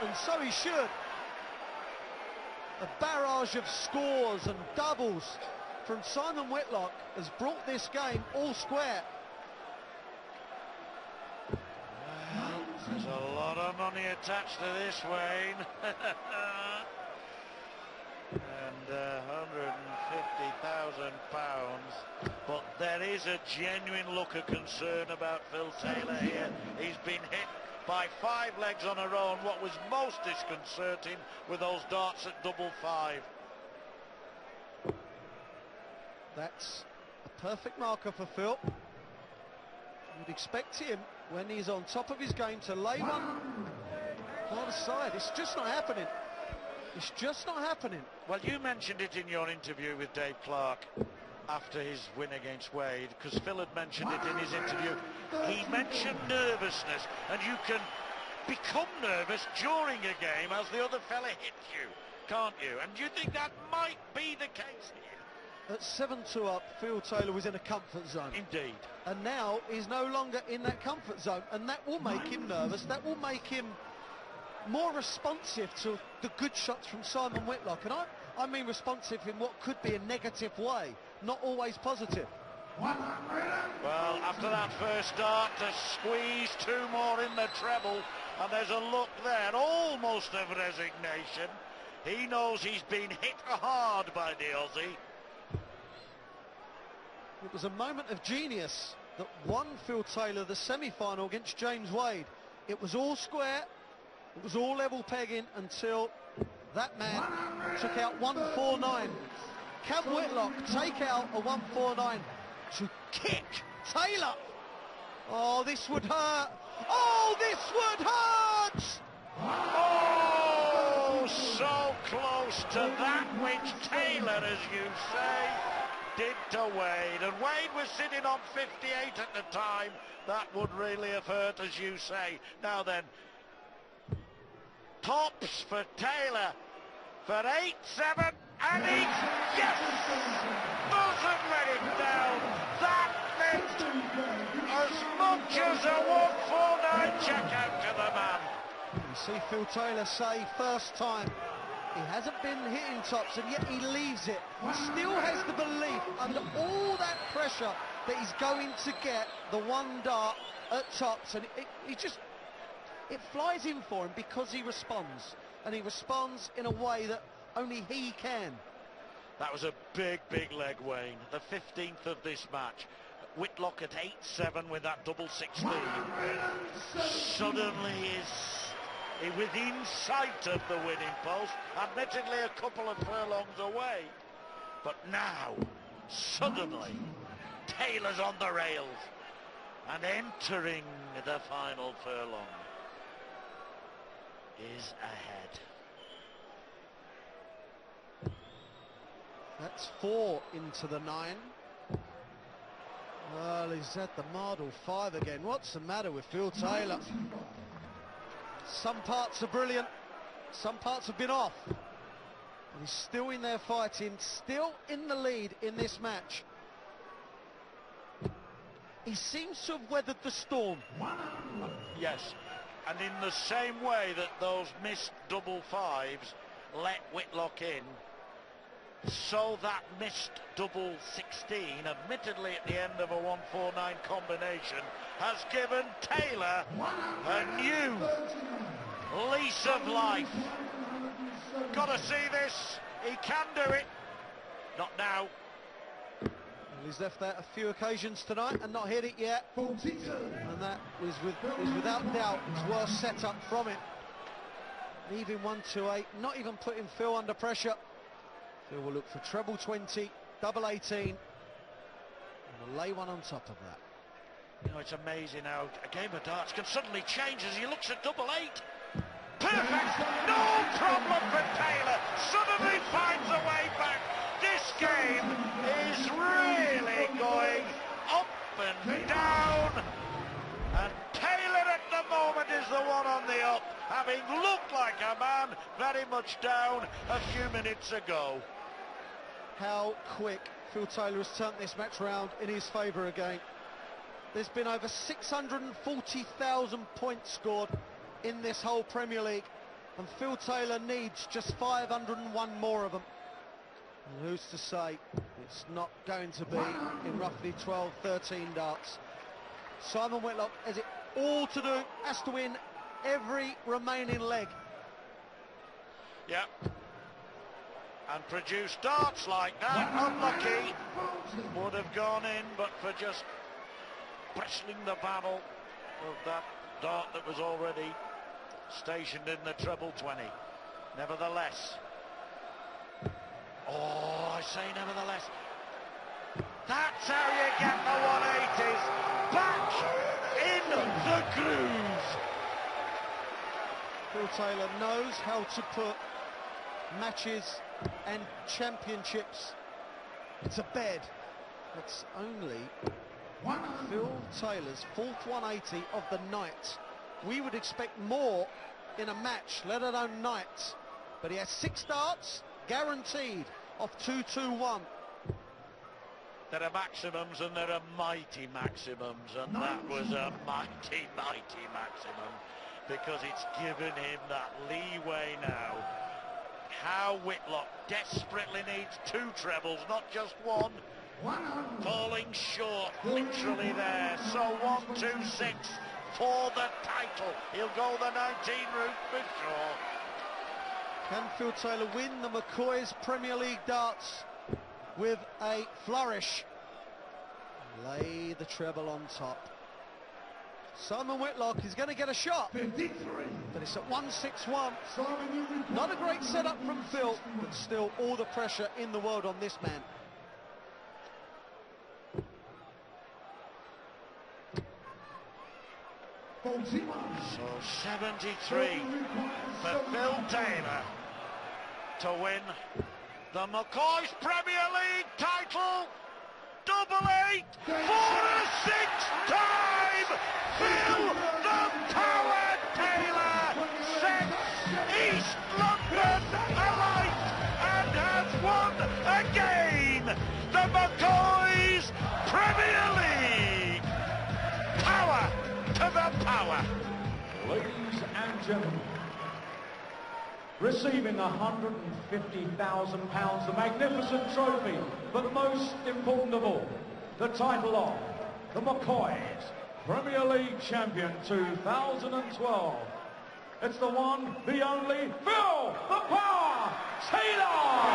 and so he should. A barrage of scores and doubles from Simon Whitlock has brought this game all square. Well, there's a lot of money attached to this, Wayne. And £150,000. But there is a genuine look of concern about Phil Taylor here. He's been hit by 5 legs on a row, and what was most disconcerting with those darts at double 5. That's a perfect marker for Phil. You'd expect him, when he's on top of his game, to lay one either side. It's just not happening. It's just not happening. Well, you mentioned it in your interview with Dave Clark after his win against Wade, because Phil had mentioned it in his interview. He mentioned nervousness, and you can become nervous during a game as the other fella hits you, can't you? And you think that might be the case here? At 7-2 up, Phil Taylor was in a comfort zone. Indeed. And now he's no longer in that comfort zone, and that will make him nervous. That will make him more responsive to the good shots from Simon Whitlock. And I mean responsive in what could be a negative way, not always positive. Well, after that first start, to squeeze 2 more in the treble, and there's a look there, almost of resignation. He knows he's been hit hard by the Aussie. It was a moment of genius that won Phil Taylor the semi-final against James Wade. It was all square, it was all level pegging until that man took out 149. Can Whitlock take out a 149 to kick Taylor? Oh, this would hurt. Oh, this would hurt! Oh, so close to that which Taylor, as you say, did to Wade. And Wade was sitting on 58 at the time. That would really have hurt, as you say. Now then, tops for Taylor for 8-7, and yes! Doesn't let him down. That meant as much as a 149 check out to the man. You see Phil Taylor say first time. He hasn't been hitting tops, and yet he leaves it. He still has the belief under all that pressure that he's going to get the one dart at tops, and it flies in for him because he responds, and he responds in a way that only he can. That was a big, big leg, Wayne. The 15th of this match. Whitlock at 8-7 with that double 16. Suddenly is within sight of the winning post, admittedly a couple of furlongs away. But now, suddenly, Taylor's on the rails and entering the final furlong is ahead. That's 4 into the 9. Well, he's at the Mardle 5 again. What's the matter with Phil Taylor? Some parts are brilliant, some parts have been off. And he's still in there fighting, still in the lead in this match. He seems to have weathered the storm. Yes, and in the same way that those missed double 5s let Whitlock in, so that missed double 16, admittedly at the end of a 149 combination, has given Taylor a new lease of life. Gotta see this. He can do it. Not now. Well, he's left that a few occasions tonight and not hit it yet. And that is without doubt his worst setup from it. Leaving 1-2-8, not even putting Phil under pressure. Phil will look for treble 20, double 18, and will lay one on top of that. You know, it's amazing how a game of darts can suddenly change as he looks at double 8. Perfect! No problem for Taylor. Suddenly finds a way back. This game is really going up and down. And Taylor at the moment is the one on the up, having looked like a man very much down a few minutes ago. How quick Phil Taylor has turned this match round in his favour again. There's been over 640,000 points scored in this whole Premier League. and Phil Taylor needs just 501 more of them. And who's to say it's not going to be in roughly 12, 13 darts. Simon Whitlock has it all to do, has to win every remaining leg. Yeah. And produce darts like that. Unlucky. Would have gone in, but for just bristling the barrel of that dart that was already stationed in the treble 20. Nevertheless. Oh, I say nevertheless. That's how you get the 180s back in the grooves. Phil Taylor knows how to put matches and championships to bed. It's only Phil Taylor's fourth 180 of the night. We would expect more in a match, let alone night. But he has 6 darts guaranteed off 2-2-1. There are maximums and there are mighty maximums, and that was a mighty, mighty maximum, because it's given him that leeway now. How Whitlock desperately needs 2 trebles, not just 1. Falling short, literally there. So 1-2-6 for the title. He'll go the 19 route for sure. Can Phil Taylor win the McCoy's Premier League darts with a flourish? Lay the treble on top. Simon Whitlock is going to get a shot, but it's at 1-6-1. Not a great setup from Phil, but still all the pressure in the world on this man. So 73 for Phil Taylor to win the McCoy's Premier League title. Double 8 for a 6th time. Phil the Power Taylor sets East London alight and has won again the McCoy's Premier League. Power to the power. Ladies and gentlemen, receiving £150,000, the magnificent trophy, but most important of all, the title of the McCoy's Premier League Champion 2012. It's the one, the only, Phil the Power Taylor!